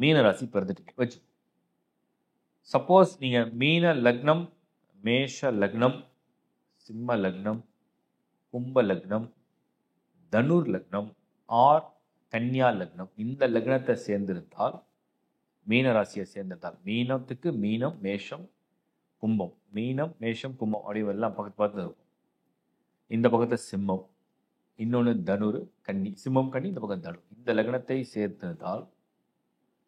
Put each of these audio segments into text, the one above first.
மீன ராசி பிறந்துட்டீங்க வச்சு. சப்போஸ் நீங்கள் மீன லக்னம், மேஷ லக்னம், சிம்ம லக்னம், கும்ப லக்னம், தனுர் லக்னம் ஆர் கன்னியா லக்னம் இந்த லக்னத்தை சேர்ந்திருந்தால், மீன ராசியை சேர்ந்திருந்தால், மீனத்துக்கு மீனம், மேஷம், கும்பம், மீனம், மேஷம், கும்பம் அப்படி எல்லாம் பக்கத்து பார்த்து இருக்கும். இந்த பக்கத்தை சிம்மம், இன்னொன்று தனுர், கன்னி, சிம்மம் கன்னி, இந்த பக்கம் தனு, இந்த லக்னத்தை சேர்த்திருந்தால்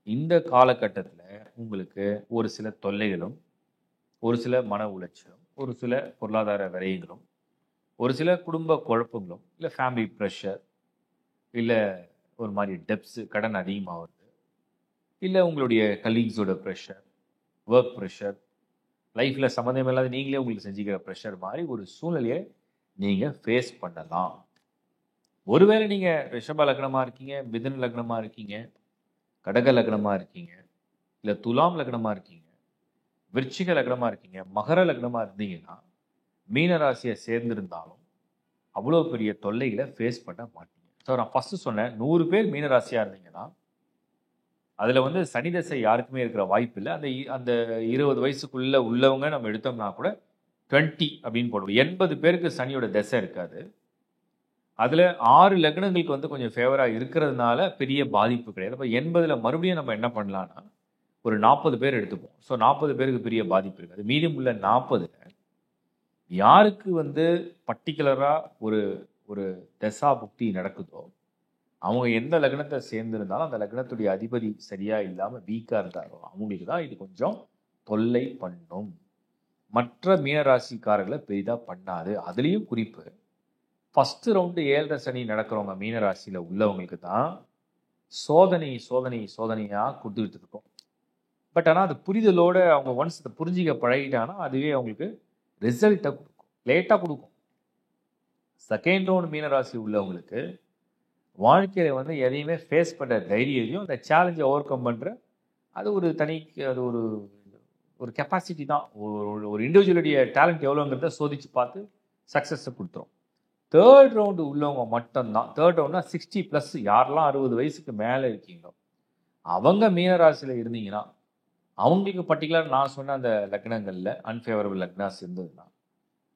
இந்த காலகட்டத்தில் உங்களுக்கு ஒரு சில தொல்லைகளும், ஒரு சில மன உளைச்சலும், ஒரு சில பொருளாதார விரயங்களும், ஒரு சில குடும்ப குழப்பங்களும், இல்லை ஃபேமிலி ப்ரெஷர், இல்லை ஒரு மாதிரி டெப்ஸு கடன் அதிகமாக வருது, இல்லை உங்களுடைய கலீக்ஸோட ப்ரெஷர், ஒர்க் ப்ரெஷர், லைஃப்பில் சம்மந்தம் இல்லாத நீங்களே உங்களுக்கு செஞ்சுக்கிற ப்ரெஷர் மாதிரி ஒரு சூழ்நிலையை நீங்கள் ஃபேஸ் பண்ணலாம். ஒருவேளை நீங்கள் ரிஷப லக்னமாக இருக்கீங்க, மிதுன லக்னமாக இருக்கீங்க, கடக லக்னமாக இருக்கீங்க, இல்லை துலாம் லக்னமாக இருக்கீங்க, விருச்சிக லக்னமாக இருக்கீங்க, மகர லக்னமாக இருந்தீங்கன்னா, மீனராசியை சேர்ந்திருந்தாலும் அவ்வளோ பெரிய தொல்லைகளை ஃபேஸ் பண்ண மாட்டீங்க. ஸோ நான் ஃபஸ்ட்டு சொன்னேன், 100 பேர் மீனராசியாக இருந்தீங்கன்னா அதில் வந்து சனி தசை யாருக்குமே இருக்கிற வாய்ப்பு இல்லை. அந்த 20 வயசுக்குள்ளே உள்ளவங்க நம்ம எடுத்தோம்னா கூட 20 அப்படின்னு போடுவோம். 80 பேருக்கு சனியோட தசை இருக்காது. அதில் 6 லக்னங்களுக்கு வந்து கொஞ்சம் ஃபேவராக இருக்கிறதுனால பெரிய பாதிப்பு கிடையாது. இப்போ 80ல் மறுபடியும் நம்ம என்ன பண்ணலான்னா ஒரு 40 பேர் எடுத்துப்போம். ஸோ 40 பேருக்கு பெரிய பாதிப்பு இருக்காது. மீதம் உள்ள 40ல் யாருக்கு வந்து பர்டிகுலராக ஒரு ஒரு தசா புக்தி நடக்குதோ, அவங்க எந்த லக்னத்தை சேர்ந்திருந்தாலும் அந்த லக்னத்துடைய அதிபதி சரியாக இல்லாமல் வீக்காக இருந்தாரோ அவங்களுக்கு தான் இது கொஞ்சம் தொல்லை பண்ணும். மற்ற மீனராசிக்காரர்களை பெரிதாக பண்ணாது. அதுலேயும் குறிப்பு, ஃபஸ்ட்டு ரவுண்டு 7.5 சனி நடக்கிறவங்க மீனராசியில் உள்ளவங்களுக்கு தான் சோதனையாக கொடுத்துக்கிட்டு இருக்கோம். பட் ஆனால் அது புரிதலோடு அவங்க ஒன்ஸ் அதை புரிஞ்சிக்க பழகிட்டாங்கன்னா அதுவே அவங்களுக்கு ரிசல்ட்டை கொடுக்கும், லேட்டாக கொடுக்கும். செகண்ட் ரவுண்டு மீனராசி உள்ளவங்களுக்கு வாழ்க்கையில் வந்து எதையுமே ஃபேஸ் பண்ணுற தைரியத்தையும் அந்த சேலஞ்சை ஓவர் கம் பண்ணுற அது ஒரு அது ஒரு கெப்பாசிட்டி தான். ஒரு இண்டிவிஜுவலுடைய டேலண்ட் எவ்வளோங்கிறத சோதித்து பார்த்து சக்ஸஸை கொடுத்துரும். தேர்ட் ரவுண்டு உள்ளவங்க மட்டும்தான். தேர்ட் ரவுண்ட்னா 60+, யாரெல்லாம் 60 வயசுக்கு மேலே இருக்கீங்களோ அவங்க மீனராசியில் இருந்தீங்கன்னா அவங்களுக்கு பர்டிகுலர் நான் சொன்ன அந்த லக்னங்களில் அன்ஃபேவரபிள் லக்னாஸ் இருந்ததுன்னா,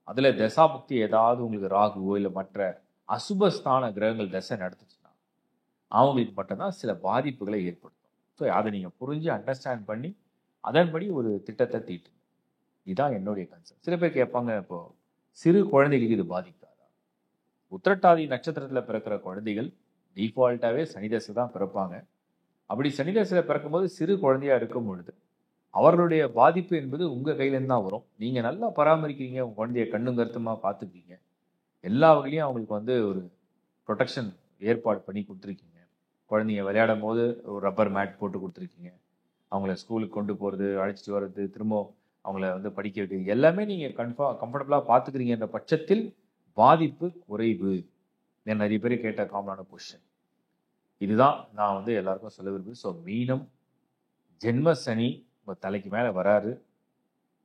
அதில் தசாபுக்தி ஏதாவது உங்களுக்கு ராகுவோ இல்லை மற்ற அசுபஸ்தான கிரகங்கள் தசை நடத்துச்சுன்னா அவங்களுக்கு மட்டும்தான் சில பாதிப்புகளை ஏற்படுத்தும். ஸோ அதை நீங்கள் புரிஞ்சு அண்டர்ஸ்டாண்ட் பண்ணி அதன்படி ஒரு திட்டத்தை தீட்டுங்க. இதுதான் என்னுடைய கன்செப்ட். சில பேர் கேட்பாங்க, இப்போது சிறு குழந்தைகளுக்கு இது பாதிக்காதா? உத்திரட்டாதி நட்சத்திரத்தில் பிறக்கிற குழந்தைகள் டிஃபால்ட்டாகவே சனிதசை தான் பிறப்பாங்க. அப்படி சனிதசையில் பிறக்கும்போது சிறு குழந்தையாக இருக்கும் பொழுது அவர்களுடைய பாதிப்பு என்பது உங்கள் கையிலேருந்து தான் வரும். நீங்கள் நல்லா பராமரிக்கிறீங்க, உங்கள் குழந்தைய கண்ணும் கருத்துமாக பார்த்துக்கிறீங்க, எல்லா வகையிலையும் அவங்களுக்கு வந்து ஒரு ப்ரொடெக்ஷன் ஏற்பாடு பண்ணி கொடுத்துருக்கீங்க. குழந்தைங்க விளையாடும் போது ஒரு ரப்பர் மேட் போட்டு கொடுத்துருக்கீங்க, அவங்கள ஸ்கூலுக்கு கொண்டு போகிறது, அழைச்சிட்டு வர்றது, திரும்ப அவங்கள வந்து படிக்க வைக்கிறது, எல்லாமே நீங்கள் கம்ஃபர்டபுளாக பார்த்துக்கிறீங்கன்ற பட்சத்தில் பாதிப்பு குறைவு. நிறைய பேர் கேட்ட காமனான பொசிஷன் இதுதான் நான் வந்து எல்லாருக்கும் சொல்ல விரும்புகிறேன். ஸோ மீனம் ஜென்ம சனி உங்கள் தலைக்கு மேலே வராரு,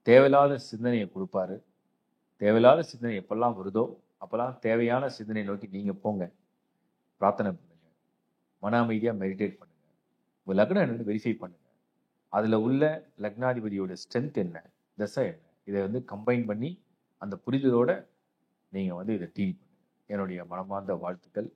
தேவையில்லாத சிந்தனையை கொடுப்பாரு. தேவையில்லாத சிந்தனை எப்பெல்லாம் வருதோ அப்போல்லாம் தேவையான சிந்தனை நோக்கி நீங்கள் போங்க, பிரார்த்தனை பண்ணுங்கள், மன அமைதியாக மெடிடேட் பண்ணுங்கள், உங்கள் லக்னம் என்னன்னு வெரிஃபை பண்ணுங்கள், அதில் உள்ள லக்னாதிபதியோட ஸ்ட்ரென்த் என்ன, தசை என்ன, இதை வந்து கம்பைன் பண்ணி அந்த புரிதலோடு நீங்கள் வந்து இதை டீல் பண்ணுங்கள். என்னுடைய மனமார்ந்த வாழ்த்துக்கள்.